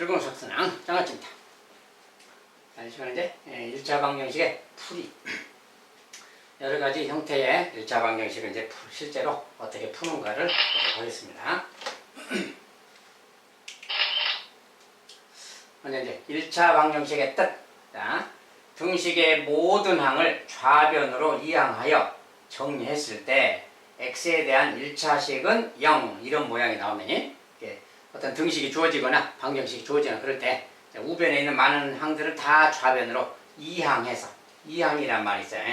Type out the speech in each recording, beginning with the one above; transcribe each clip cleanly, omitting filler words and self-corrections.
즐거운 석순왕 장아찌입니다. 이 시간에 이제 1차 방정식의 풀이 여러가지 형태의 1차 방정식을 이제 실제로 어떻게 푸는가를 보도록 하겠습니다. 먼저 이제 1차 방정식의 뜻. 자, 등식의 모든 항을 좌변으로 이항하여 정리했을 때 x에 대한 1차식은 0 이런 모양이 나오면 어떤 등식이 주어지거나 방정식이 주어지거나 그럴 때 우변에 있는 많은 항들을 다 좌변으로 이항해서 이항이란 말이 있어요.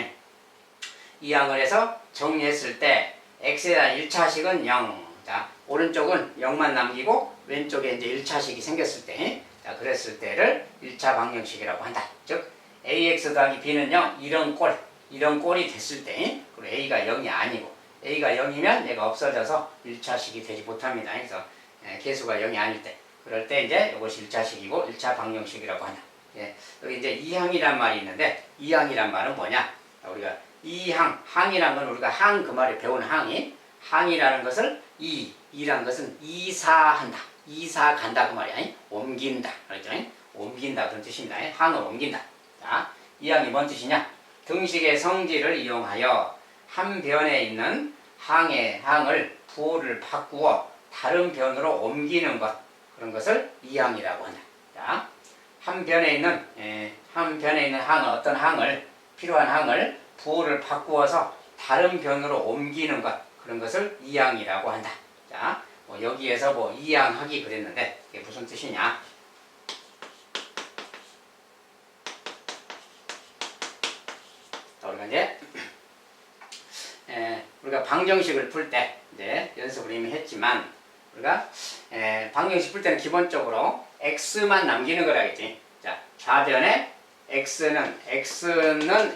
이항을 해서 정리했을 때 x에 대한 1차식은 0. 자, 오른쪽은 0만 남기고 왼쪽에 이제 1차식이 생겼을 때 자, 그랬을 때를 1차 방정식이라고 한다. 즉 ax 더하기 b는 0 이런 꼴이 됐을 때 그리고 a가 0이 아니고 a가 0이면 얘가 없어져서 1차식이 되지 못합니다. 그래서 개수가 0이 아닐 때 그럴 때 이제 이것이 1차식이고 1차 방정식이라고 한다. 여기 이제 이항이란 말이 있는데 이항이란 말은 뭐냐? 우리가 항이란 건 우리가 항 그 말에 배운 항이라는 것을 이라는 것은 이사한다. 이사 간다 그 말이야. 옮긴다. 그렇죠? 옮긴다 그런 뜻입니다. 항을 옮긴다. 자, 이항이 뭔 뜻이냐? 등식의 성질을 이용하여 한 변에 있는 항을 부호를 바꾸어 다른 변으로 옮기는 것 그런 것을 이항이라고 한다. 자, 한 변에 있는 어떤 항을 필요한 항을 부호를 바꾸어서 다른 변으로 옮기는 것 그런 것을 이항이라고 한다. 자, 여기에서 이항하기 그랬는데 이게 무슨 뜻이냐? 우리가 방정식을 풀 때 이제 연습을 이미 했지만 우리가 방정식 풀 때는 기본적으로 x만 남기는 거라겠지. 자, 좌변에 x는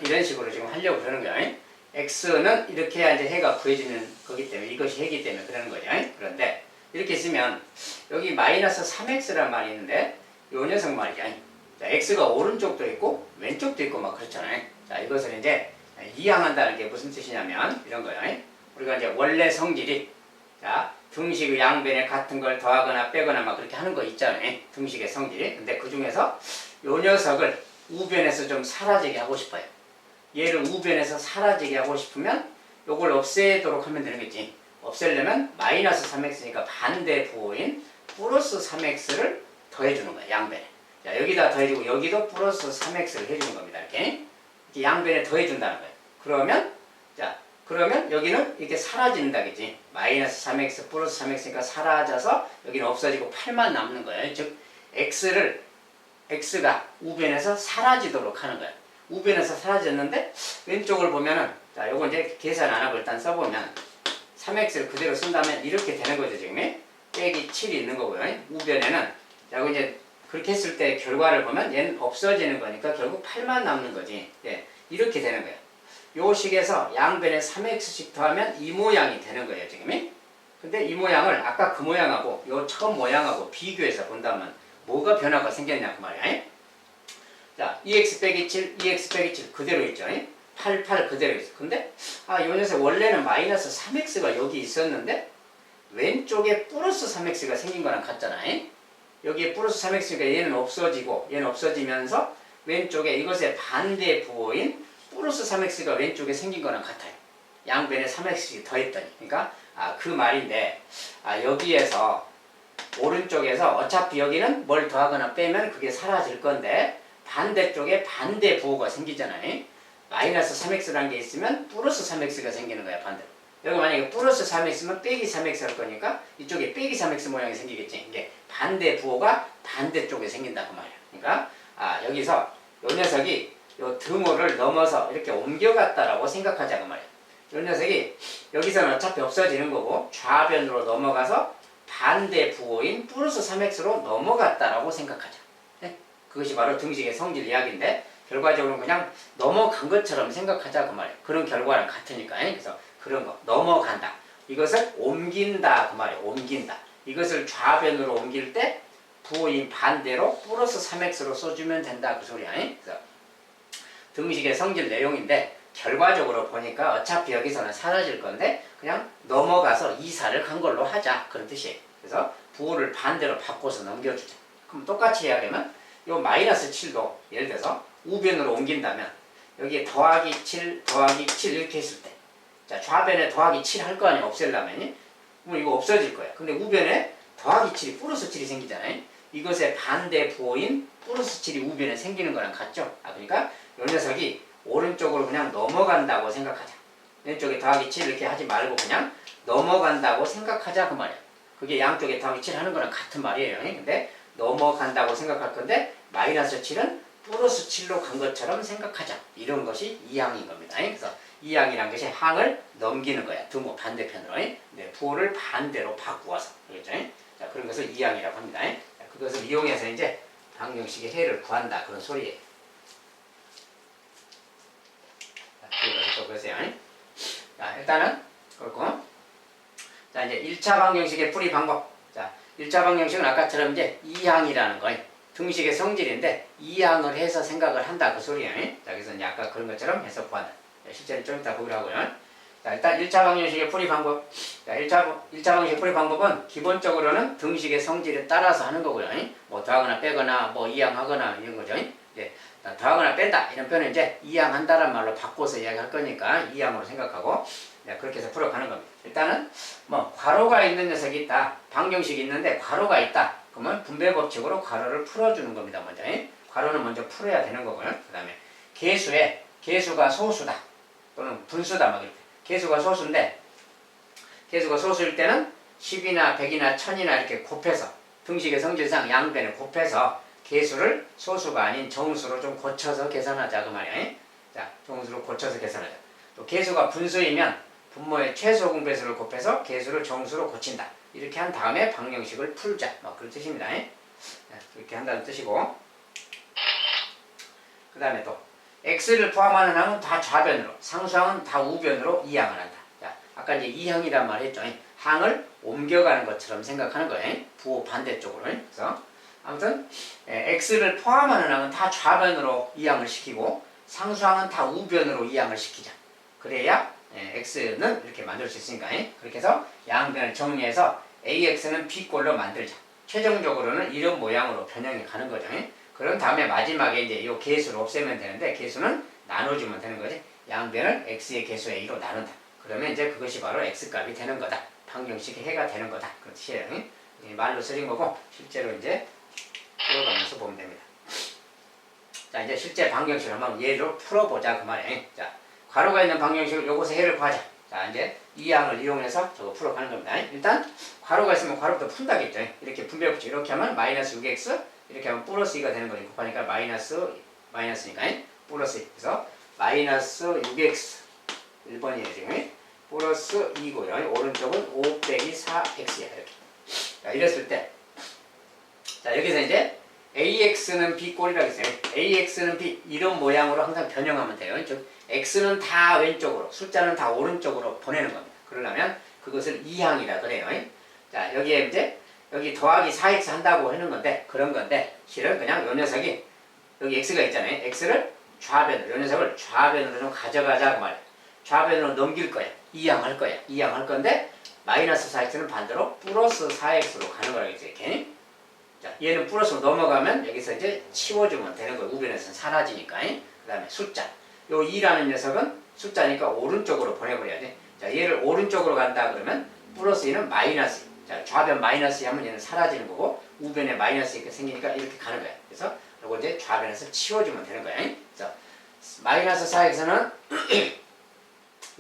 이런 식으로 지금 하려고 그러는 거야. x는 이렇게 해야 이제 해가 구해지는 거기 때문에 이것이 해기 때문에 그러는 거죠. 그런데 이렇게 쓰면 여기 마이너스 3x란 말이 있는데 이 녀석 말이죠. 자, x가 오른쪽도 있고 왼쪽도 있고 막 그렇잖아요. 자, 이것을 이제 이항한다는 게 무슨 뜻이냐면 이런 거예요. 우리가 이제 원래 성질이 자, 등식의 양변에 같은 걸 더하거나 빼거나 막 그렇게 하는 거 있잖아요. 등식의 성질이. 근데 그 중에서 요 녀석을 우변에서 좀 사라지게 하고 싶어요. 얘를 우변에서 사라지게 하고 싶으면 요걸 없애도록 하면 되는 거지. 없애려면 마이너스 3x니까 반대 부호인 플러스 3x를 더해주는 거야. 양변에. 자, 여기다 더해주고 여기도 플러스 3x를 해주는 겁니다. 이렇게 양변에 더해준다는 거예요. 그러면 여기는 이렇게 사라진다겠지. 마이너스 3x 플러스 3x니까 사라져서 여기는 없어지고 8만 남는 거예요. 즉 x가 우변에서 사라지도록 하는 거예요. 우변에서 사라졌는데 왼쪽을 보면은 자, 요거 이제 계산 안 하고 일단 써보면 3x를 그대로 쓴다면 이렇게 되는 거죠. 지금 빼기 7이 있는 거고요. 우변에는 자, 이거 이제 그렇게 했을 때 결과를 보면 얘는 없어지는 거니까 결국 8만 남는 거지. 이렇게 되는 거예요. 요 식에서 양변에 3x씩 더하면 이 모양이 되는 거예요. 지금 근데 이 모양을 아까 그 모양하고 요 처음 모양하고 비교해서 본다면 뭐가 변화가 생겼냐 그 말이야. 자, 2x 빼기 7 그대로 있죠. 8 그대로 있어. 근데 요 녀석 원래는 마이너스 3x가 여기 있었는데 왼쪽에 플러스 3x가 생긴 거랑 같잖아요. 여기에 플러스 3x니까 얘는 없어지고 얘는 없어지면서 왼쪽에 이것의 반대 부호인 플러스 3x가 왼쪽에 생긴 거랑 같아요. 양변에 3x씩 더했더니. 그러니까 그 말인데 여기에서 오른쪽에서 어차피 여기는 뭘 더하거나 빼면 그게 사라질 건데 반대쪽에 반대 부호가 생기잖아요. 마이너스 3x라는 게 있으면 플러스 3x가 생기는 거야. 반대로. 여기 만약에 플러스 3x면 빼기 3x 할 거니까 이쪽에 빼기 3x 모양이 생기겠지. 이게 반대 부호가 반대쪽에 생긴다 그 말이야. 그러니까 여기서 요 녀석이 요 등호를 넘어서 이렇게 옮겨갔다라고 생각하자 그 말이야. 요 녀석이 여기서는 어차피 없어지는 거고 좌변으로 넘어가서 반대 부호인 플러스 3x로 넘어갔다라고 생각하자. 그것이 바로 등식의 성질 이야기인데 결과적으로 그냥 넘어간 것처럼 생각하자 그 말이야. 그런 결과랑 같으니까. 그래서 그런 거 넘어간다. 이것을 옮긴다 그 말이야. 옮긴다. 이것을 좌변으로 옮길 때 부호인 반대로 플러스 3x로 써주면 된다 그 소리야. 그래서 등식의 성질 내용인데 결과적으로 보니까 어차피 여기서는 사라질 건데 그냥 넘어가서 이사를 간 걸로 하자 그런 뜻이에요. 그래서 부호를 반대로 바꿔서 넘겨주자. 그럼 똑같이 이야기하면 요 마이너스 7도 예를 들어서 우변으로 옮긴다면 여기에 더하기 7 더하기 7 이렇게 했을 때 자, 좌변에 더하기 7 할 거 아니야 없애려면 그럼 이거 없어질 거야. 근데 우변에 더하기 7이 플러스 7이 생기잖아요. 이것의 반대 부호인 플러스 7이 우변에 생기는 거랑 같죠. 그러니까 이 녀석이 오른쪽으로 그냥 넘어간다고 생각하자. 왼쪽에 더하기 7 이렇게 하지 말고 그냥 넘어간다고 생각하자 그 말이야. 그게 양쪽에 더하기 7 하는 거랑 같은 말이에요. 근데 넘어간다고 생각할 건데 마이너스 7은 플러스 7로 간 것처럼 생각하자. 이런 것이 이항인 겁니다. 그래서 이항이란 것이 항을 넘기는 거야. 등호 반대편으로. 네, 부호를 반대로 바꾸어서. 그렇죠? 자, 그런 것을 이항이라고 합니다. 자, 그것을 이용해서 이제 방정식의 해를 구한다. 그런 소리예요. 자, 그걸 또 보세요. 자, 일단은 그렇고. 자, 이제 1차 방정식의 풀이 방법. 자, 1차 방정식은 아까처럼 이제 이항이라는 거예요. 등식의 성질인데 이항을 해서 생각을 한다. 그 소리예요. 자, 그래서 이제 아까 그런 것처럼 해서 구한다. 실제로 좀 이따 보기로 하고요. 자, 일단 1차 방정식의 풀이 방법. 자, 1차 방정식 풀이 방법은 기본적으로는 등식의 성질에 따라서 하는 거고요. 뭐 더하거나 빼거나 뭐 이항하거나 이런 거죠. 이제 더하거나 뺀다 이런 표현은 이제 이항한다란 말로 바꿔서 이야기할 거니까 이항으로 생각하고 그렇게 해서 풀어가는 겁니다. 일단은 뭐 괄호가 있는 녀석이 있다. 방정식이 있는데 괄호가 있다. 그러면 분배 법칙으로 괄호를 풀어주는 겁니다. 먼저 괄호는 먼저 풀어야 되는 거고요. 그 다음에 개수가 소수다 또는 분수다 막 이렇게. 개수가 소수인데 개수가 소수일 때는 10이나 100이나 1000이나 이렇게 곱해서 등식의 성질상 양변에 곱해서 개수를 소수가 아닌 정수로 좀 고쳐서 계산하자 그 말이야. 자, 정수로 고쳐서 계산하자. 또 개수가 분수이면 분모의 최소 공배수를 곱해서 개수를 정수로 고친다. 이렇게 한 다음에 방정식을 풀자. 뭐 그런 뜻입니다. 자, 그렇게 한다는 뜻이고. 그 다음에 또 x를 포함하는 항은 다 좌변으로, 상수항은 다 우변으로 이항을 한다. 자, 아까 이제 이항이란 말 했죠. 항을 옮겨가는 것처럼 생각하는 거예요. 부호 반대쪽으로. 그래서 아무튼 x를 포함하는 항은 다 좌변으로 이항을 시키고 상수항은 다 우변으로 이항을 시키자. 그래야 x는 이렇게 만들 수 있으니까. 그렇게 해서 양변을 정리해서 ax는 b꼴로 만들자. 최종적으로는 이런 모양으로 변형이 가는 거죠. 그런 다음에 마지막에 이제 이 개수를 없애면 되는데 개수는 나눠주면 되는 거지. 양변을 x의 개수의 2로 나눈다. 그러면 이제 그것이 바로 x값이 되는 거다. 방정식의 해가 되는 거다. 그런 뜻이에요. 말로 쓰린 거고 실제로 이제 풀어가면서 보면 됩니다. 자, 이제 실제 방정식을 한번 예로 풀어보자 그 말이에요. 자, 괄호가 있는 방정식을 요것의 해를 구하자. 자, 이제 이 항을 이용해서 저거 풀어가는 겁니다. 일단 괄호가 있으면 괄호부터 푼다겠죠. 이렇게 분배법칙 이렇게 하면 마이너스 6x 이렇게 하면 플러스 2가 되는 거니까 곱하니까 마이너스니까 플러스 2. 그래서 마이너스 6x 1번이에요 지금. 플러스 2고요. 오른쪽은 5 빼기 4x야 이렇게. 자, 이랬을 때 자, 여기서 이제 ax는 b꼴이라고 했어요. ax는 b 이런 모양으로 항상 변형하면 돼요. 즉 x는 다 왼쪽으로 숫자는 다 오른쪽으로 보내는 겁니다. 그러려면 그것을 이항이라 그래요. 자, 여기에 이제 여기 더하기 4x 한다고 하는 건데 그런 건데 실은 그냥 요 녀석이 여기 x가 있잖아요. x를 좌변으로 요 녀석을 좌변으로 좀 가져가자 그 말이에요. 좌변으로 넘길 거야. 이항할 거야. 이항할 건데 마이너스 4x는 반대로 플러스 4x로 가는 거라겠죠. 이렇게. 자, 얘는 플러스로 넘어가면 여기서 이제 치워주면 되는 거예요. 우변에서는 사라지니까. 그 다음에 숫자. 요 2라는 녀석은 숫자니까 오른쪽으로 보내버려야 돼. 자, 얘를 오른쪽으로 간다 그러면 플러스 2는 마이너스 2. 자, 좌변 마이너스 2 하면 얘는 사라지는 거고 우변에 마이너스 2가 생기니까 이렇게 가는 거야. 그래서 요거 이제 좌변에서 치워주면 되는 거야. 그래서 마이너스 4x는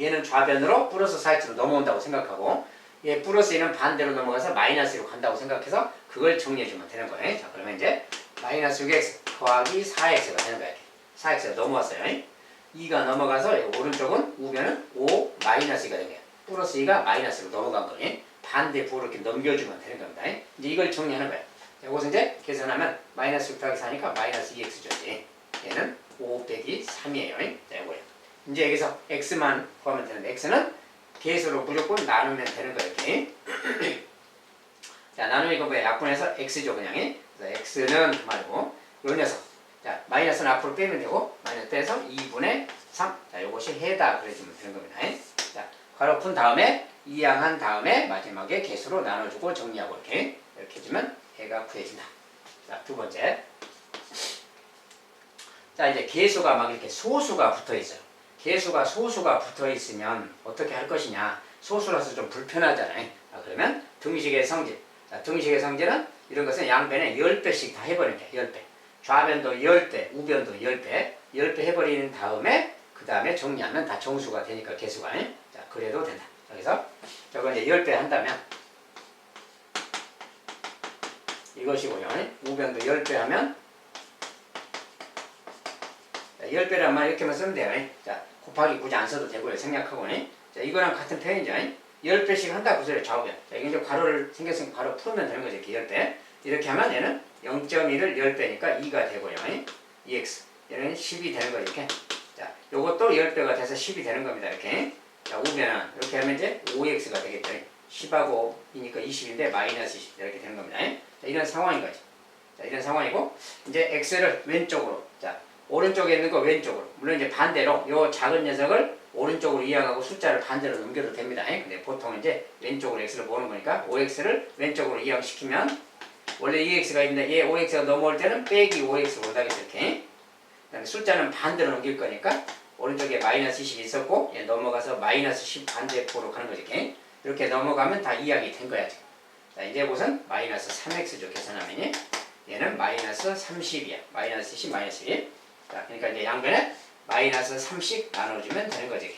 얘는 좌변으로 플러스 4x로 넘어온다고 생각하고 얘 플러스 2는 반대로 넘어가서 마이너스 2로 간다고 생각해서 그걸 정리해주면 되는 거예요. 자, 그러면 이제 마이너스 6x 더하기 4x가 되는 거야. 4x가 넘어왔어요. 2가 넘어가서 오른쪽은 우변은 5 마이너스 2가 되는 거야. 플러스 2가 마이너스로 넘어간 거예요. 반대 부호로 이렇게 넘겨주면 되는 겁니다. 이제 이걸 정리하는 거야. 자, 이것은 이제 계산하면 마이너스 6 더하기 4니까 마이너스 2x죠. 얘는 5 빼기 3이에요. 자, 이거예요. 이제 여기서 x만 구하면 되는데 x는 개수로 무조건 나누면 되는 거예요. 이렇게. 자, 나누면 이거 뭐야? 약분해서 x죠, 그냥. 그래서 x는 그 말이고, 요 녀석. 자, 마이너스는 앞으로 빼면 되고, 마이너스 빼서 2분의 3. 자, 요것이 해다 그래주면 되는 겁니다. 자, 괄호 푼 다음에, 이항한 다음에, 마지막에 개수로 나눠주고 정리하고 이렇게 해주면 해가 구해진다. 자, 자, 두 번째. 자, 이제 개수가 막 이렇게 소수가 붙어 있어요. 개수가 소수가 붙어 있으면 어떻게 할 것이냐. 소수라서 좀 불편하잖아요. 그러면 등식의 성질. 자, 등식의 성질은 이런 것은 양변에 10배씩 다 해버리는 게 10배. 좌변도 10배, 우변도 10배. 10배 해버리는 다음에 그 다음에 정리하면 다 정수가 되니까 개수가. 자, 그래도 된다. 그래서 저거 이제 10배 한다면 이것이고요. 우변도 10배 하면 10배란 말 이렇게만 쓰면 돼요. 자, 곱하기 굳이 안 써도 되고요. 생략하고. 자, 이거랑 같은 표현이죠. 10배씩 한다 그 소리예요. 좌우변. 자, 이게 이제 괄호를 생겼으니까 바로 풀면 되는 거죠. 이렇게 10배. 이렇게 하면 얘는 0.1을 10배니까 2가 되고요. 2x. 얘는 10이 되는 거예요. 이렇게. 자, 요것도 10배가 돼서 10이 되는 겁니다. 이렇게. 자, 우변은 이렇게 하면 이제 5x가 되겠죠. 10하고 2니까 20인데 마이너스 20 이렇게 되는 겁니다. 자, 이런 상황인 거죠. 자, 이런 상황이고 이제 x를 왼쪽으로. 자, 오른쪽에 있는 거 왼쪽으로. 물론 이제 반대로 요 작은 녀석을 오른쪽으로 이항하고 숫자를 반대로 넘겨도 됩니다. 근데 보통 이제 왼쪽으로 x를 보는 거니까 5x를 왼쪽으로 이항시키면 원래 2x가 있는데 얘 5x가 넘어올 때는 빼기 5x 온다겠죠. 이렇게. 그다음에 숫자는 반대로 넘길 거니까 오른쪽에 마이너스 20이 있었고 얘 넘어가서 마이너스 10 반대쪽으로 가는 거지. 이렇게 넘어가면 다 이항이 된 거야. 자, 이제 이것은 마이너스 3x죠. 계산하면 얘는 마이너스 30이야. 마이너스 10, 마이너스 1. 자, 그러니까 이제 양변에 마이너스 3씩 나눠주면 되는 거지.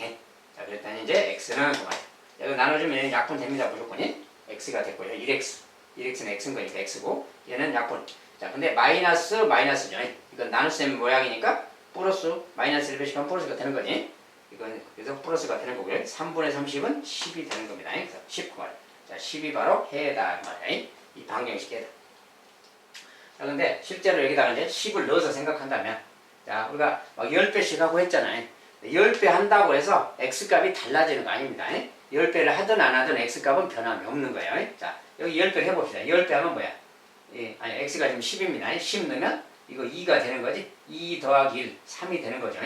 자, 그랬더니 이제 x는 그만이야. 이거 나눠주면 약분 됩니다. 무조건이. x가 됐고요. 1x. 1x는 x인 거니까 x고 얘는 약분. 자, 근데 마이너스죠. 이건 나눗셈 모양이니까 플러스 마이너스 1배씩 하면 플러스가 되는 거지. 이건 그래서 플러스가 되는 거고요. 3분의 30은 10이 되는 겁니다. 그래서 10 그말. 자, 10이 바로 해다 말이야. 이 방정식 해다. 자, 근데 실제로 여기다가 이제 10을 넣어서 생각한다면 자, 우리가 막 10배씩 하고 했잖아요. 10배 한다고 해서 x값이 달라지는 거 아닙니다. 10배를 하든 안 하든 x값은 변함이 없는 거예요. 자, 여기 10배를 해봅시다. 10배 하면 뭐야? 아니, x가 지금 10입니다. 10 넣으면 이거 2가 되는 거지. 2 더하기 1, 3이 되는 거죠.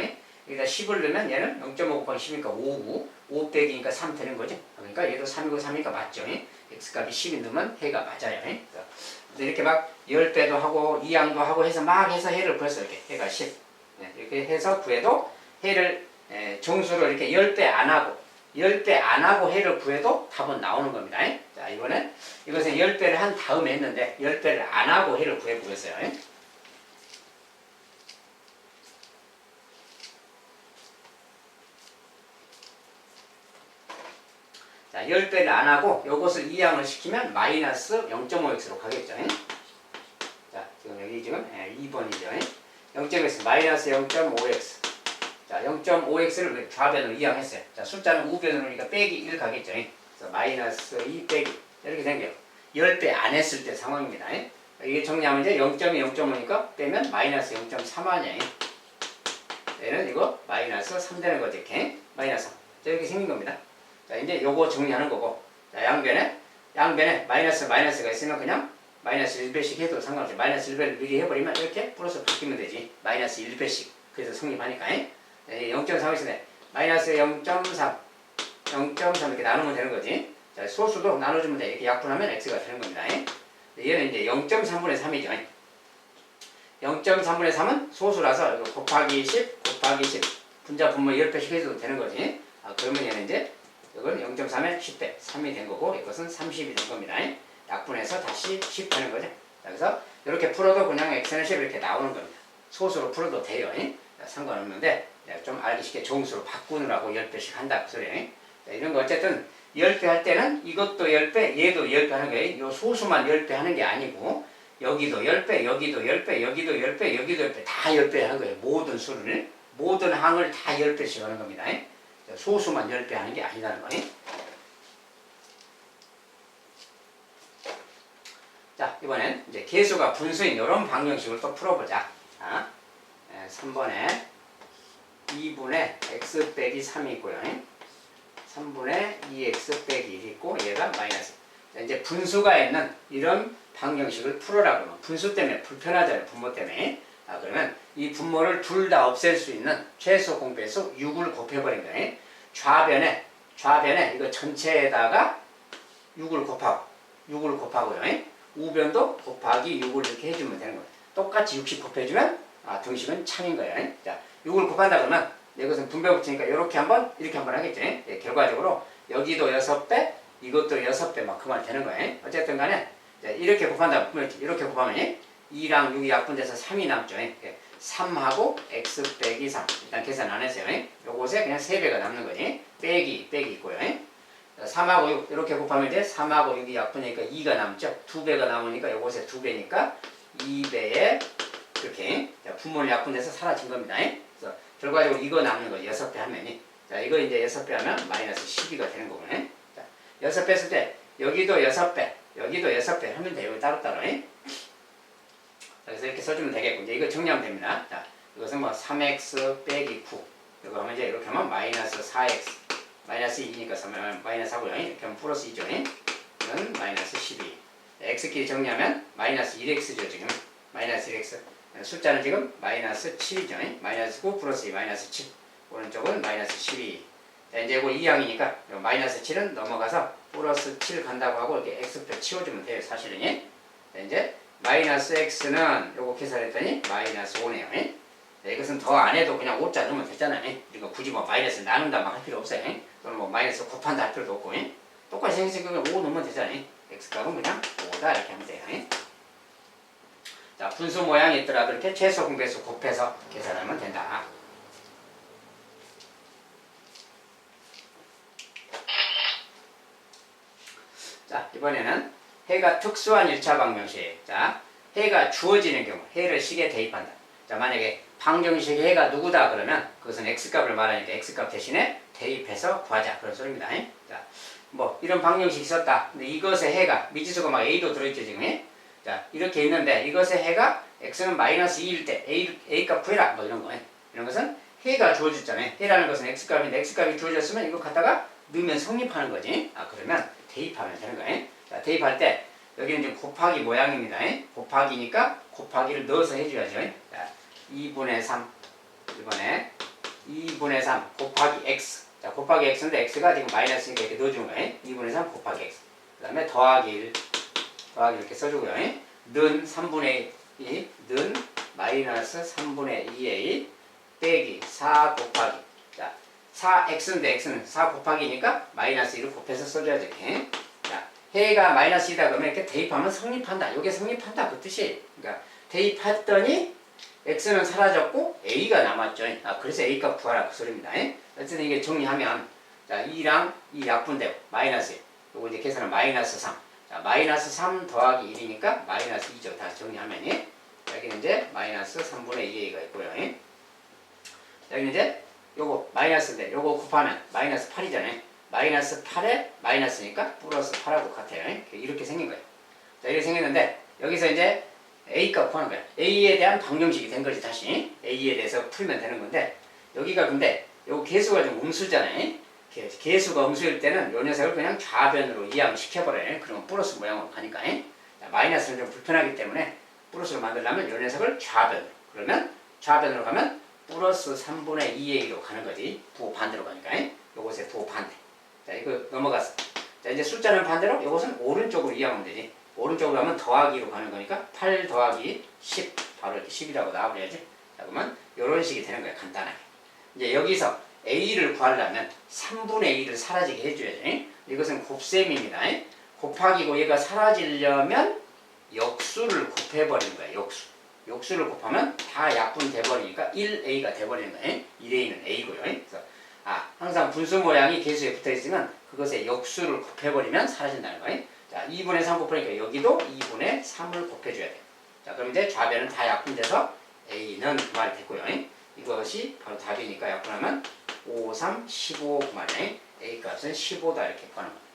여기다 10을 넣으면 얘는 0.5 곱하기 10이니까 5고 5 빼기니까 3 되는 거지. 그러니까 얘도 3이고 3이니까 맞죠. x값이 10이 넣으면 해가 맞아요. 근데 이렇게 막 10배도 하고 이항도 하고 해서 막 해서 해를 구했어. 이렇게 해가 10. 이렇게 해서 구해도 해를 정수로 이렇게 10배 안 하고 해를 구해도 답은 나오는 겁니다. 자, 이번엔 이것은 10배를 한 다음에 했는데 10배를 안 하고 해를 구해보겠어요. 자, 10배를 안 하고 요것을 이항을 시키면 마이너스 0.5x로 가겠죠. 자, 지금 여기 지금 2번이죠. 0.x 마이너스 0.5x. 자, 0.5x를 좌변으로 이항했어요. 자, 숫자는 우변으로 그러니까 빼기 1 가겠죠. 그래서 마이너스 2 빼기 이렇게 생겨요. 10배 안 했을 때 상황입니다. 이게 정리하면 이제 0.2, 0.5니까 빼면 마이너스 0.3하냐. 얘는 이거 마이너스 3 되는 거지. 이렇게 마이너스 3. 자, 이렇게 생긴 겁니다. 자, 이제 요거 정리하는 거고. 자, 양변에 마이너스가 있으면 그냥 마이너스 1배씩 해도 상관없이 마이너스 1배를 미리 해버리면 이렇게 플러스 바뀌면 되지. 마이너스 1배씩. 그래서 성립하니까. 0.3이 있으네. 마이너스 0.3. 0.3 이렇게 나누면 되는 거지. 자, 소수도 나눠주면 돼. 이렇게 약분하면 x가 되는 겁니다. 얘는 이제 0.3분의 3이죠. 0.3분의 3은 소수라서 이거 곱하기 10, 곱하기 10. 분자 분모 10배씩 해도 되는 거지. 그러면 얘는 이제 이건 0.3에 10배, 3이 된 거고 이것은 30이 된 겁니다. 약분해서 다시 10 되는 거죠. 자, 그래서 이렇게 풀어도 그냥 x는 10 이렇게 나오는 겁니다. 소수로 풀어도 돼요. 자, 상관없는데 좀 알기 쉽게 정수로 바꾸느라고 10배씩 한다 그 소리예요. 자, 이런 거 어쨌든 10배 할 때는 이것도 10배, 얘도 10배 하는 거예요. 이 소수만 10배 하는 게 아니고 여기도 10배, 여기도 10배, 여기도 10배, 여기도 10배 다 10배 하는 거예요. 모든 수를, 모든 항을 다 10배씩 하는 겁니다. 소수만 10배 하는 게 아니라는 거예요. 자, 이번엔 이제 개수가 분수인 이런 방정식을 또 풀어보자. 자, 3번에 2분의 x 빼기 3이 있고요. 3분의 2x 빼기 1이 있고 얘가 마이너스. 자, 이제 분수가 있는 이런 방정식을 풀어라 그러면 분수 때문에 불편하잖아요. 분모 때문에. 그러면 이 분모를 둘 다 없앨 수 있는 최소 공배수 6을 곱해버린 거예요. 좌변에 이거 전체에다가 6을 곱하고요. 우변도 곱하기 6을 이렇게 해주면 되는 거예요. 똑같이 60 곱해주면 등식은 참인 거예요. 자, 6을 곱한다 그러면 이것은 분배 붙이니까 이렇게 한번 이렇게 한번 하겠죠. 예, 결과적으로 여기도 6배 이것도 6배 막 그만 되는 거예요. 어쨌든 간에 이렇게 곱한다 이렇게 곱하면 2랑 6이 약분돼서 3이 남죠. 3하고 x 빼기 3 일단 계산 안 했어요. 요것에 그냥 3배가 남는 거지. 빼기 있고요. 3하고 6 이렇게 곱하면 이제 3하고 6이 약분이니까 2가 남죠. 2배가 남으니까 요것에 2배니까 2배에 이렇게 분모를 약분돼서 사라진 겁니다. 그래서 결과적으로 이거 남는 거죠. 6배 하면이. 자, 이거 이제 6배 하면 마이너스 12가 되는 거고요. 자, 6배 했을 때 여기도 6배 여기도 6배 하면 돼요. 따로따로. 그래서 이렇게 써주면 되겠고 이제 이거 정리하면 됩니다. 자, 이것은 뭐 3x 빼기 9 이거 하면 이제 이렇게 하면 마이너스 4x 마이너스 2니까 3 마이너스 하고요. 이렇게 하면 플러스 2죠. 이건 마이너스 12 x끼리 정리하면 마이너스 1x죠. 지금 마이너스 1x 숫자는 지금 마이너스 7이죠. 마이너스 9 플러스 2 마이너스 7 오른쪽은 마이너스 12 자, 이제 이거 2항이니까 마이너스 7은 넘어가서 플러스 7 간다고 하고 이렇게 x표 치워주면 돼요. 사실은. 자, 이제 마이너스 x는 요거 계산했더니 마이너스 5네요. 자, 이것은 더 안 해도 그냥 5자 넣으면 되잖아요. 이거 굳이 뭐 마이너스 나눈다 막 할 필요 없어요. 또는 뭐 마이너스 곱한다 할 필요도 없고. 똑같이 생겼으니까 5 넣으면 되잖아요. x값은 그냥 5다 이렇게 하면 돼요. 자, 분수 모양이 있더라도 이렇게 최소 공배수 곱해서 계산하면 된다. 자, 이번에는 해가 특수한 1차 방정식. 자, 해가 주어지는 경우 해를 식에 대입한다. 자, 만약에 방정식 해가 누구다 그러면 그것은 x값을 말하니까 x값 대신에 대입해서 구하자 그런 소리입니다. 자, 뭐 이런 방정식이 있었다. 근데 이것의 해가 미지수가 막 a도 들어있죠 지금. 자, 이렇게 있는데 이것의 해가 x는 마이너스 2일 때 a값 구해라 뭐 이런 거예요. 이런 것은 해가 주어졌잖아요. 해라는 것은 x값인데 x값이 주어졌으면 이거 갖다가 넣으면 성립하는 거지. 그러면 대입하면 되는 거예요. 자, 대입할 때 여기는 지금 곱하기 모양입니다. 곱하기니까 곱하기를 넣어서 해줘야죠. 자, 2분의 3 이번에 2분의 3 곱하기 x 자, 곱하기 x인데 x가 지금 마이너스니까 이렇게 넣어주는 거예요. 2분의 3 곱하기 x 그 다음에 더하기 1 더하기 이렇게 써주고요. 는 3분의 2 는 마이너스 3분의 2a 빼기 4 곱하기 자, 4x인데 x는 4 곱하기니까 마이너스 1을 곱해서 써줘야죠. 자, 해가 마이너스 2다 그러면 이렇게 대입하면 성립한다. 이게 성립한다 그 뜻이. 그러니까 대입했더니 x는 사라졌고 a가 남았죠. 그래서 a값 구하라 그 소리입니다. 어쨌든 이게 정리하면 자, 2랑 2 약분되고 마이너스 1 요거 이제 계산은 마이너스 3 자, 마이너스 3 더하기 1이니까 마이너스 2죠. 다시 정리하면 여기는 이제 마이너스 3분의 2a가 있고요. 여기는 이제 요거 마이너스인데 요거 곱하면 마이너스 8이잖아요. 마이너스 8에 마이너스니까 플러스 8하고 같아요. 이렇게 생긴 거예요. 자, 이렇게 생겼는데 여기서 이제 a값 구하는 거예요. a에 대한 방정식이 된 거지 다시. a에 대해서 풀면 되는 건데 여기가 근데 요 개수가 좀 음수잖아요. 개수가 음수일 때는 요 녀석을 그냥 좌변으로 이항시켜버려요. 그러면 플러스 모양으로 가니까. 자, 마이너스는 좀 불편하기 때문에 플러스로 만들려면 요 녀석을 좌변으로 그러면 좌변으로 가면 플러스 3분의 2a로 가는 거지. 부호 반대로 가니까. 요것의 부호 반대. 자, 이거 넘어갔어. 자, 이제 숫자는 반대로 요것은 오른쪽으로 이항하면 되지. 오른쪽으로 가면 더하기로 가는 거니까 8 더하기 10 바로 이렇게 10이라고 나와버려야지. 자, 그러면 요런 식이 되는 거야. 간단하게. 이제 여기서 a를 구하려면 3분의 2를 사라지게 해줘야죠. 이것은 곱셈입니다. 곱하기고 얘가 사라지려면 역수를 곱해버리는 거야. 역수를 곱하면 다 약분 돼버리니까 1a가 돼버리는 거예요. 1a는 a고요. 그래서 항상 분수 모양이 개수에 붙어있으면 그것의 역수를 곱해버리면 사라진다는 거예요. 자, 2분의 3 곱하니까 여기도 2분의 3을 곱해줘야 돼요. 자, 그럼 이제 좌변은 다 약분돼서 a는 그 말이 됐고요. 이것이 바로 답이니까 약분하면 5, 3, 15 그 말이에요. a 값은 15다 이렇게 구하는 거예요.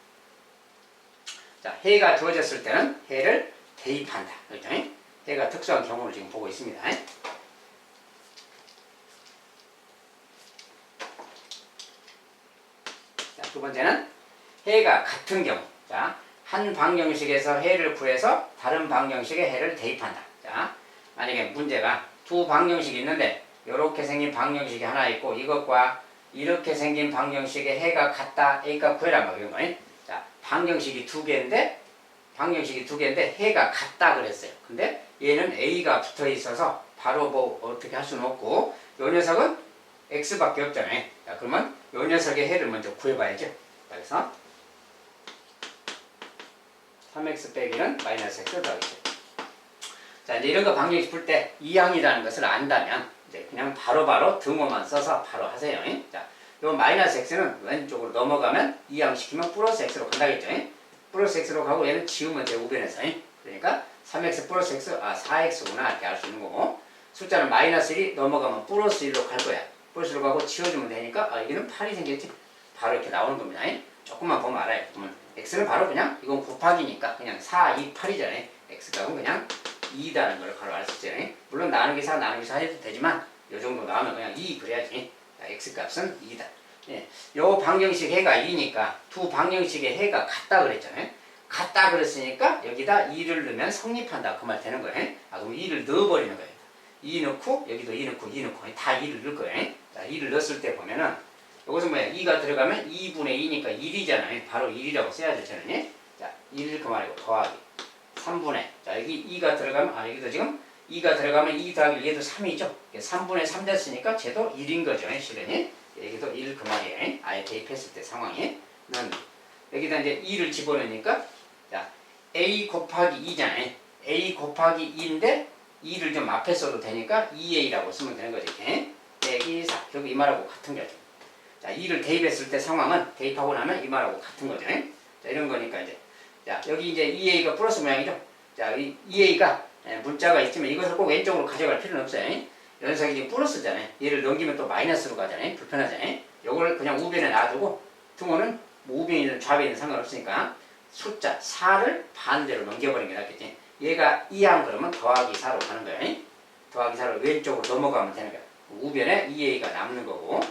자, 해가 주어졌을 때는 해를 대입한다. 그렇죠? 해가 특수한 경우를 지금 보고 있습니다. 자, 두 번째는 해가 같은 경우. 자, 한 방정식에서 해를 구해서 다른 방정식에 해를 대입한다. 자, 만약에 문제가 두 방정식이 있는데 이렇게 생긴 방정식이 하나 있고 이것과 이렇게 생긴 방정식의 해가 같다. a값 구해라 막 이런 거예요. 자, 방정식이 두 개인데 방정식이 두 개인데 해가 같다 그랬어요. 근데 얘는 a가 붙어 있어서 바로 뭐 어떻게 할 수는 없고 요 녀석은 x밖에 없잖아요. 자, 그러면 요 녀석의 해를 먼저 구해봐야죠. 그래서 3x 빼기는 마이너스 x 더하기. 자, 이제 이런 거 방정식 풀 때 이항이라는 것을 안다면 이제 그냥 바로바로 등호만 써서 바로 하세요. 자, 요 마이너스 x는 왼쪽으로 넘어가면 이항시키면 플러스 x로 간다겠죠. 플러스 x로 가고 얘는 지우면 돼, 우변에서. 그러니까 3x 플러스 x, 4x구나 이렇게 알 수 있는 거고, 숫자는 마이너스 1이 넘어가면 플러스 1로 갈 거야. 플러스 1로 가고 지워주면 되니까 여기는 8이 생겼지. 바로 이렇게 나오는 겁니다. 조금만 보면 알아요. 그러면 x는 바로 그냥 이건 곱하기니까 그냥 4, 2, 8이잖아요. x값은 그냥 2다는 걸 바로 알 수 있죠. 물론 나누기 4, 나누기 4 해도 되지만 요 정도 나오면 그냥 2 그래야지. x값은 2다. 예, 요 방정식 해가 2니까 두 방정식의 해가 같다 그랬잖아요. 같다 그랬으니까 여기다 2를 넣으면 성립한다 그 말 되는 거예요. 그럼 2를 넣어버리는 거예요. 2 넣고 여기도 2 넣고 2 넣고 다 2를 넣을 거예요. 자, 2를 넣었을 때 보면은 이것은 뭐야? 2가 들어가면 2분의 2니까 1이잖아요. 바로 1이라고 써야죠 저는. 자, 1을 그 말이고 더하기 3분의, 자 여기 2가 들어가면 여기도 지금 2가 들어가면 2 더하기 얘도 3이죠. 3분의 3 됐으니까 쟤도 1인 거죠. 실은이. 여기도 1 그 말이에요. 아예 대입했을 때 상황이. 여기다 이제 2를 집어넣으니까 자 a 곱하기 2잖아요. a 곱하기 2인데 2를 좀 앞에 써도 되니까 2a라고 쓰면 되는 거죠. 빼기 4. 결국 이 말하고 같은 거죠. 자 2를 대입했을 때 상황은 대입하고 나면 이 말하고 같은 거죠. 자 이런 거니까 이제 자 여기 이제 2a가 플러스 모양이죠. 자 이 2a가 문자가 있지만 이것을 꼭 왼쪽으로 가져갈 필요는 없어요. 연속이 지금 플러스잖아요. 얘를 넘기면 또 마이너스로 가잖아요. 불편하잖아요. 요걸 그냥 우변에 놔두고 등호는 뭐 우변이든 좌변이든 상관없으니까 숫자 4를 반대로 넘겨버리는 게 낫겠지. 얘가 2항 그러면 더하기 4로 가는 거예요. 더하기 4로 왼쪽으로 넘어가면 되는 거야. 우변에 2a가 남는 거고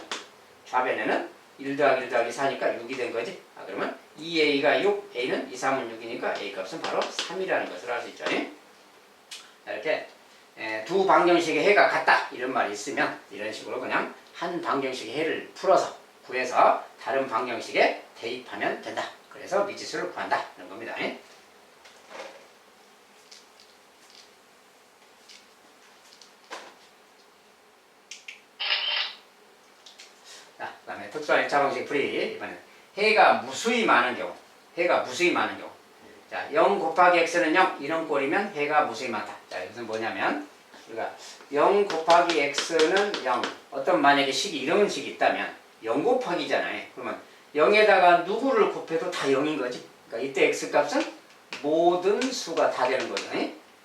좌변에는 1 더하기 1 더하기 4니까 6이 된 거지. 그러면 2a가 6, a는 2, 3은 6이니까 a 값은 바로 3이라는 것을 알 수 있죠. 이렇게 두 방정식의 해가 같다 이런 말이 있으면 이런 식으로 그냥 한 방정식의 해를 풀어서 구해서 다른 방정식에 대입하면 된다. 그래서 미지수를 구한다 이런 겁니다. 자, 그 다음에 특수한 1차 방식 풀이. 이번엔 해가 무수히 많은 경우, 해가 무수히 많은 경우. 자, 0 곱하기 x는 0 이런 꼴이면 해가 무수히 많다. 자, 이것은 뭐냐면 우리가 0 곱하기 x는 0 어떤 만약에 식이 이런 식이 있다면 0 곱하기잖아요. 그러면 0에다가 누구를 곱해도 다 0인 거지. 그러니까 이때 x값은 모든 수가 다 되는 거죠.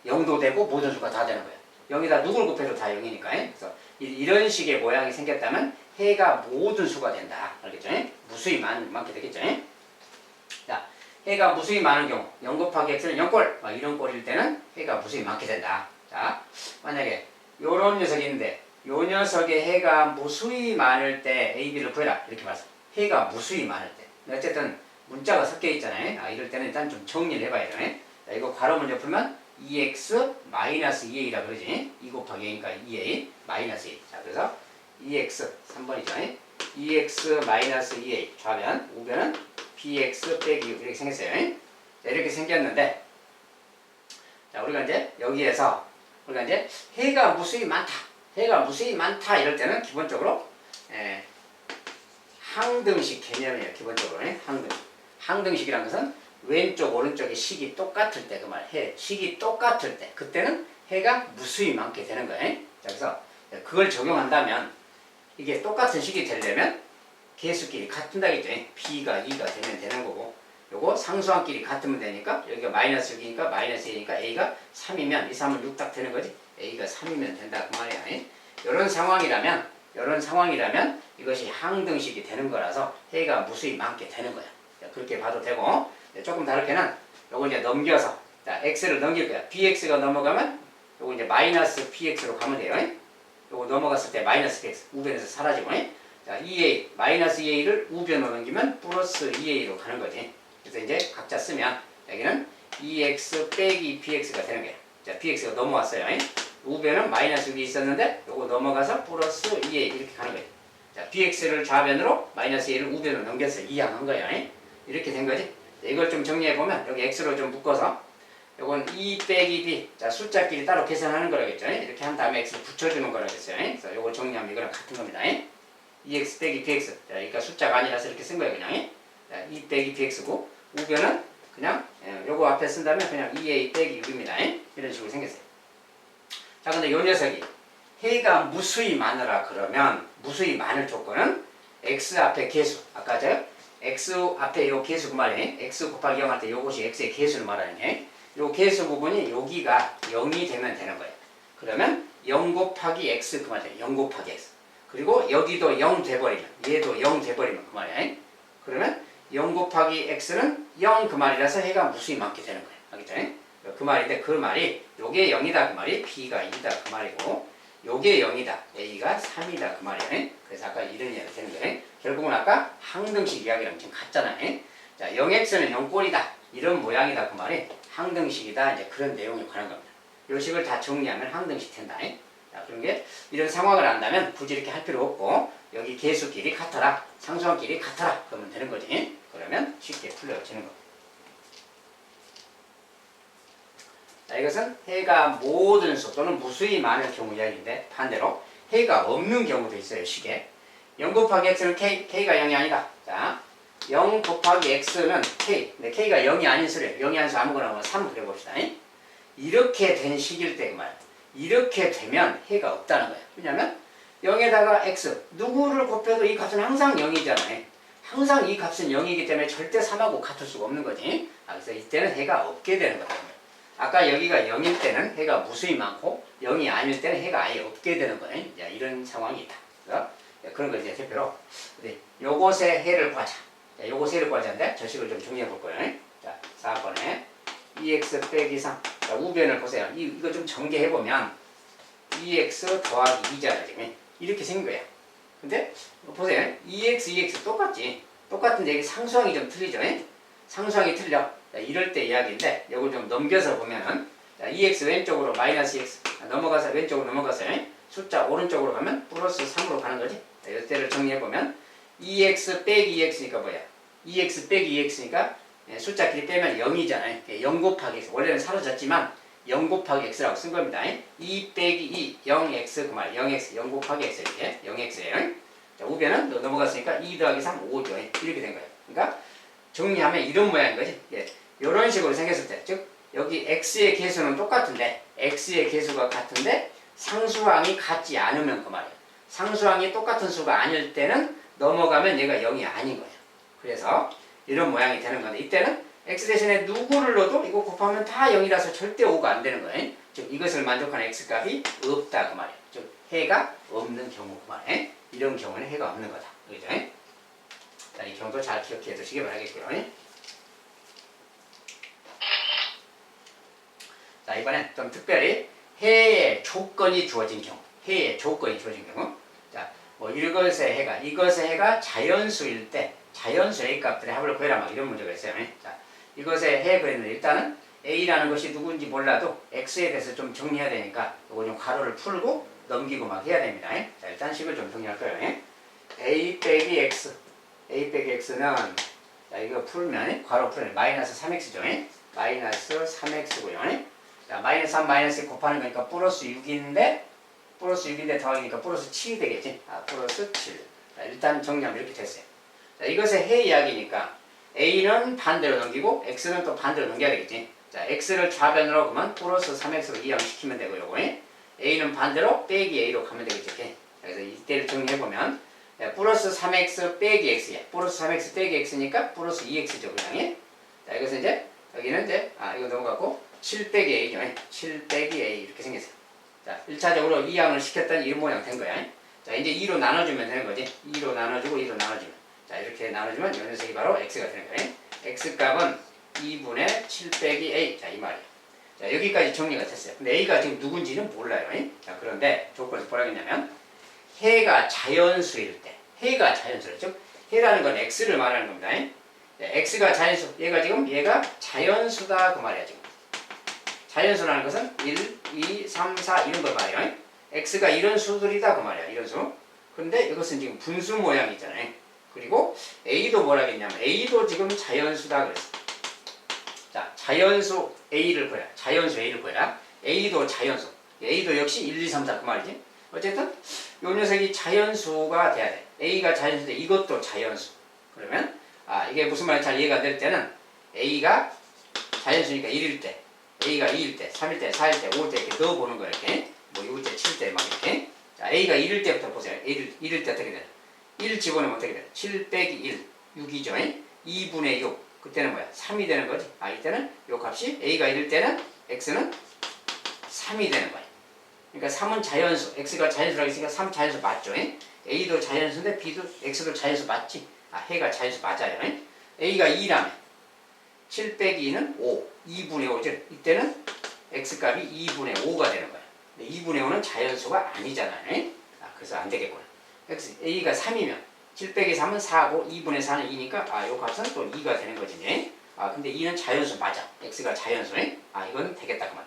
0도 되고 모든 수가 다 되는 거예요. 0에다 누구를 곱해도 다 0이니까. 그래서 이런 식의 모양이 생겼다면 해가 모든 수가 된다. 알겠죠? 무수히 많게 되겠죠? 자, 해가 무수히 많은 경우 0 곱하기 x는 0꼴 이런 꼴일 때는 해가 무수히 많게 된다. 자, 만약에 요런 녀석이 있는데 요 녀석의 해가 무수히 많을 때 a, b를 구해라 이렇게 봤어. 해가 무수히 많을 때. 어쨌든 문자가 섞여 있잖아요. 이럴 때는 일단 좀 정리를 해봐야 돼. 자, 이거 괄호 먼저 풀면 2x 마이너스 2a라 그러지. 2 곱하기 a니까 2a 마이너스 2. 자, 그래서 2x 3번이죠. 2x 마이너스 2a 좌변, 우변은 bx 빼기 6 이렇게 생겼어요. 자, 이렇게 생겼는데 자, 우리가 이제 여기에서 우리가 이제 해가 무수히 많다. 해가 무수히 많다 이럴 때는 기본적으로 항등식 개념이에요. 기본적으로 항등식이란 것은 왼쪽 오른쪽의 식이 똑같을 때 그 말 해 식이 똑같을 때 그때는 해가 무수히 많게 되는 거예요. 자, 그래서 그걸 적용한다면 이게 똑같은 식이 되려면 개수끼리 같은다겠죠. b가 2가 되면 되는 거고 요거 상수항끼리 같으면 되니까 여기가 마이너스 6이니까 마이너스 2니까 a가 3이면 2, 3은 6 딱 되는 거지. a가 3이면 된다 그 말이야. 이런 상황이라면 이것이 항등식이 되는 거라서 해가 무수히 많게 되는 거야. 그렇게 봐도 되고 조금 다르게는 요거 이제 넘겨서 자, x를 넘길 거야. bx가 넘어가면 요거 이제 마이너스 px로 가면 돼요. 요거 넘어갔을 때 마이너스 px 우변에서 사라지고 자, 2a 마이너스 2a를 우변으로 넘기면 플러스 2a로 가는 거지. 그래서 이제 각자 쓰면 여기는 2x 빼기 bx가 되는 거야. 자, bx가 넘어왔어요. 우변은 마이너스 6이 있었는데 요거 넘어가서 플러스 2a 이렇게 가는 거예요. 자, bx를 좌변으로 마이너스 2를 우변으로 넘겼어요. 이항한 거예요. 이렇게 된 거지. 이걸 좀 정리해보면 여기 x로 좀 묶어서 요건 2 빼기 b. 자, 숫자끼리 따로 계산하는 거라겠죠. 이렇게 한 다음에 x를 붙여주는 거라겠어요. 그래서 요걸 정리하면 이거랑 같은 겁니다. 2x 빼기 bx. 자, 그러니까 숫자가 아니라서 이렇게 쓴 거예요, 그냥. 자, 2 빼기 bx고, 우변은 그냥 요거 앞에 쓴다면 그냥 2a 빼기 6입니다. 이런 식으로 생겼어요. 자, 근데 요 녀석이 해가 무수히 많으라 그러면 무수히 많을 조건은 x 앞에 개수. 아까 저 x 앞에 요 개수 그 말이에요. x 곱하기 0 할 때 요것이 x의 개수를 말하는 게 요 개수 부분이 여기가 0이 되면 되는 거예요. 그러면 0 곱하기 x 그 말이에요. 0 곱하기 x. 그리고 여기도 0 돼버리면 얘도 0 돼버리면 그 말이에요. 그러면 0 곱하기 x는 0 그 말이라서 해가 무수히 많게 되는 거예요. 알겠죠? 그 말인데 그 말이 요게 0이다 그 말이 b가 2다 그 말이고 요게 0이다 a가 3이다 그 말이에요. 그래서 아까 이런 이야기가 되는 거예요. 결국은 아까 항등식 이야기랑 지금 같잖아요. 자, 0x는 0꼴이다 이런 모양이다 그 말이 항등식이다 이제 그런 내용에 관한 겁니다. 요 식을 다 정리하면 항등식 된다. 자, 그런 게 이런 상황을 안다면 굳이 이렇게 할 필요 없고 여기 개수끼리 같아라 상수항끼리 같아라 그러면 되는 거지. 그러면 쉽게 풀려지는 겁니다. 자, 이것은 해가 모든 수 또는 무수히 많을 경우 이야기인데 반대로 해가 없는 경우도 있어요. 식에 0 곱하기 x는 k가 0이 아니다. 자, 0 곱하기 x는 k. 근데 k가 0이 아닌 수래요. 0이 아닌 수 아무거나 뭐 3 그려봅시다. 이렇게 된 식일 때 그 말. 이렇게 되면 해가 없다는 거예요. 왜냐면 0에다가 x 누구를 곱해도 이 값은 항상 0이잖아요. 항상 이 값은 0이기 때문에 절대 3하고 같을 수가 없는 거지. 그래서 이때는 해가 없게 되는 거다. 아까 여기가 0일 때는 해가 무수히 많고 0이 아닐 때는 해가 아예 없게 되는 거예요. 이런 상황이 있다. 그래서 그런 걸 이제 대표로 요것의 해를 구하자. 요것의 해를 구하자인데 저 식을 좀 정리해 볼 거예요. 자, 4번에 2x 빼기 3. 자, 우변을 보세요. 이거 좀 전개해 보면 2x 더하기 2잖아요. 지금 이렇게 생긴 거예요. 근데 보세요. 2x 똑같지. 똑같은데 여기 상수항이 좀 틀리죠. 상수항이 틀려. 자, 이럴 때 이야기인데 이걸 좀 넘겨서 보면은 자, 2x 왼쪽으로 마이너스 2x 넘어가서 왼쪽으로 넘어가서 숫자 오른쪽으로 가면 플러스 3으로 가는 거지. 자, 이때를 정리해 보면 2x 빼기 2x니까 뭐야? 2x 빼기 2x니까 숫자끼리 빼면 0이잖아요. 0 곱하기 x 원래는 사라졌지만 0 곱하기 x라고 쓴 겁니다. 2 빼기 2 0x 그 말 0x 0 곱하기 x 이렇게 0x예요. 자, 우변은 넘어갔으니까 2 더하기 3 5죠. 이렇게 된 거예요. 그러니까 정리하면 이런 모양인 거지. 이런 식으로 생겼을 때, 즉 여기 x의 개수는 똑같은데 x의 개수가 같은데 상수항이 같지 않으면 그 말이에요. 상수항이 똑같은 수가 아닐 때는 넘어가면 얘가 0이 아닌 거예요. 그래서 이런 모양이 되는 건데 이때는 x 대신에 누구를 넣어도 이거 곱하면 다 0이라서 절대 5가 안 되는 거예요. 즉 이것을 만족하는 x값이 없다 그 말이에요. 즉 해가 없는 경우 그 말이에요. 이런 경우는 해가 없는 거다. 그죠? 자, 이 경우도 잘 기억해 두시기 바라겠고요. 자, 이번엔 좀 특별히 해의 조건이 주어진 경우. 해의 조건이 주어진 경우. 자, 뭐 이것의 해가 자연수일 때 자연수 A 값들의 합을 구해라 막 이런 문제가 있어요. 자, 이것의 해 그랬는데 일단은 A라는 것이 누군지 몰라도 X에 대해서 좀 정리해야 되니까 이거 좀 가로를 풀고 넘기고 막 해야 됩니다. 자, 일단 식을 좀 정리할 거예요. A 빼기 X. A 빼기 X는 자, 이거 풀면 괄호 풀면 마이너스 3X죠. 마이너스 3X고요. 자, 마이너스 3 마이너스 곱하는 거니까 플러스 6인데 더하기니까 플러스 7이 되겠지. 플러스 7. 자, 일단 정리하면 이렇게 됐어요. 자, 이것의 해 이야기니까 A는 반대로 넘기고 X는 또 반대로 넘겨야 되겠지. 자, X를 좌변으로 그러면 플러스 3X로 이항시키면 되고요. A는 반대로 빼기 A로 가면 되겠지. 그래서 이때를 정리해보면 플러스 3X 빼기 X야. 플러스 3X 빼기 X니까 플러스 2X죠. 그냥. 자, 이것은 이제 여기는 이제 이거 넘어가고 7 빼기 A죠. 7 빼기 A 이렇게 생겼어요. 자, 1차적으로 이항을 시켰더니 이 모양 된 거야. 자, 이제 2로 나눠주면 되는 거지. 2로 나눠주고 2로 나눠주면. 자, 이렇게 나눠주면 이 녀석이 바로 X가 되는 거예요. X값은 2분의 7 빼기 A. 자, 이 말이에요. 자, 여기까지 정리가 됐어요. 근데 A가 지금 누군지는 몰라요. 자, 그런데 조건에서 뭐라겠냐면 해가 자연수일 때. 해가 자연수일 때. 즉, 해라는 건 X를 말하는 겁니다. X가 자연수. 얘가 자연수다. 그 말이야, 지금. 자연수라는 것은 1, 2, 3, 4 이런 걸 말해요. X가 이런 수들이다. 그 말이야, 이런 수. 그런데 이것은 지금 분수 모양이 있잖아요. 그리고 A도 뭐라겠냐면 A도 지금 자연수다 그랬어. 자연수 A를 구해라. 자연수 A를 구해라. A도 자연수. A도 역시 1, 2, 3, 4 그 말이지. 어쨌든 요 녀석이 자연수가 돼야 돼. A가 자연수인데 이것도 자연수. 그러면 이게 무슨 말인지 잘 이해가 될 때는 A가 자연수니까 1일 때, A가 2일 때, 3일 때, 4일 때, 5일 때 이렇게 넣어보는 거예요. 이렇게. 뭐 6일 때, 7일 때 막 이렇게. 자, A가 1일 때부터 보세요. 1일 때 어떻게 되나? 1 집어넣으면 어떻게 되나? 7 빼기 1, 6이죠. 2분의 6. 그때는 뭐야? 3이 되는 거지. 이때는 요 값이 A가 1일 때는 X는 3이 되는 거야. 그러니까 3은 자연수, X가 자연수라고 했으니까 3 자연수 맞죠? A도 자연수인데 B도 X도 자연수 맞지? 해가 자연수 맞아요. A가 2라면 7 빼기 2는 5, 2분의 5죠. 이때는 X값이 2분의 5가 되는 거야. 2분의 5는 자연수가 아니잖아요. 그래서 안 되겠구나. A가 3이면 7 빼기 3은 4고 2분의 4는 2니까 요 값은 또 2가 되는 거지. 근데 2는 자연수 맞아. X가 자연수. 이건 되겠다 그 말.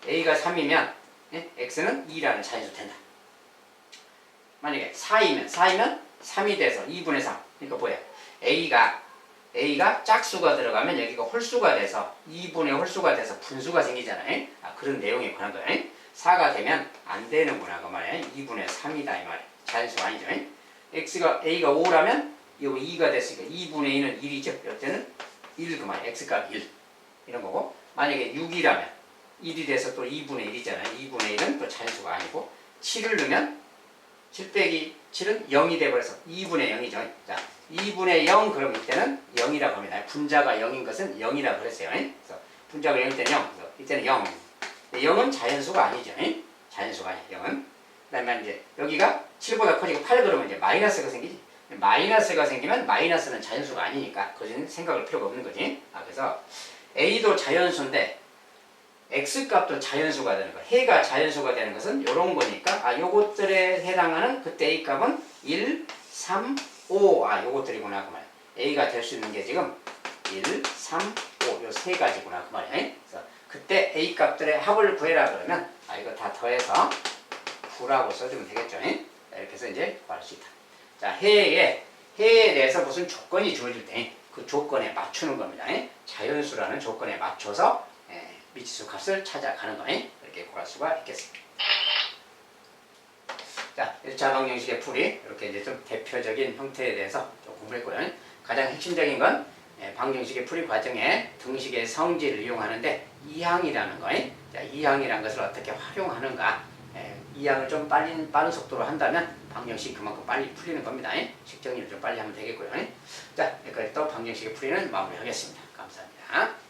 A가 3이면 X는 2라는 자연수 된다. 만약에 4이면 3이 돼서 2분의 3. 그러니까 뭐야? A가 짝수가 들어가면 여기가 홀수가 돼서 2분의 홀수가 돼서 분수가 생기잖아요. 그런 내용에 관한 거예요. 4가 되면 안 되는구나 그 말이에요. 2분의 3이다 이 말이에요. 자연수 아니죠. A가 5라면 요 2가 됐으니까 2분의 2는 1이죠. 이때는 1 그 말이에요. X값 1 이런 거고, 만약에 6이라면 1이 돼서 또 2분의 1이잖아요. 2분의 1은 또 자연수가 아니고, 7을 넣으면 7 빼기 7은 0이 돼버려서 2분의 0이죠. 자, 2분의 0 그럼 이때는 0이라고 합니다. 분자가 0인 것은 0이라고 그랬어요. 그래서 분자가 0일 때는 0, 그래서 이때는 0. 0은 자연수가 아니죠. 자연수가 아니에요. 0은. 그 다음에 이제 여기가 7보다 커지고 8 그러면 이제 마이너스가 생기지. 마이너스가 생기면 마이너스는 자연수가 아니니까 그것은 생각할 필요가 없는 거지. 그래서 A도 자연수인데 X값도 자연수가 되는 거야. 해가 자연수가 되는 것은 이런 거니까 요것들에 해당하는 그때 A값은 1, 3, 5 요것들이구나 그 말이야. A가 될 수 있는 게 지금 1, 3, 5 요 세 가지구나 그 말이야. 그래서 그때 A값들의 합을 구해라 그러면 이거 다 더해서 9라고 써주면 되겠죠. 이렇게 해서 이제 구할 수 있다. 자, 해에 대해서 무슨 조건이 주어질 때 그 조건에 맞추는 겁니다. 자연수라는 조건에 맞춰서 미치수 값을 찾아가는 거예요. 이렇게 구할 수가 있겠습니다. 자, 1차 방정식의 풀이 이렇게 이제 좀 대표적인 형태에 대해서 좀 공부했고요. 가장 핵심적인 건 방정식의 풀이 과정에 등식의 성질을 이용하는데 이항이라는 거예요. 자, 이항이라는 것을 어떻게 활용하는가? 이항을 좀 빠른 속도로 한다면 방정식이 그만큼 빨리 풀리는 겁니다. 식 정리를 좀 빨리 하면 되겠고요. 자, 여기까지 또 방정식의 풀이는 마무리하겠습니다. 감사합니다.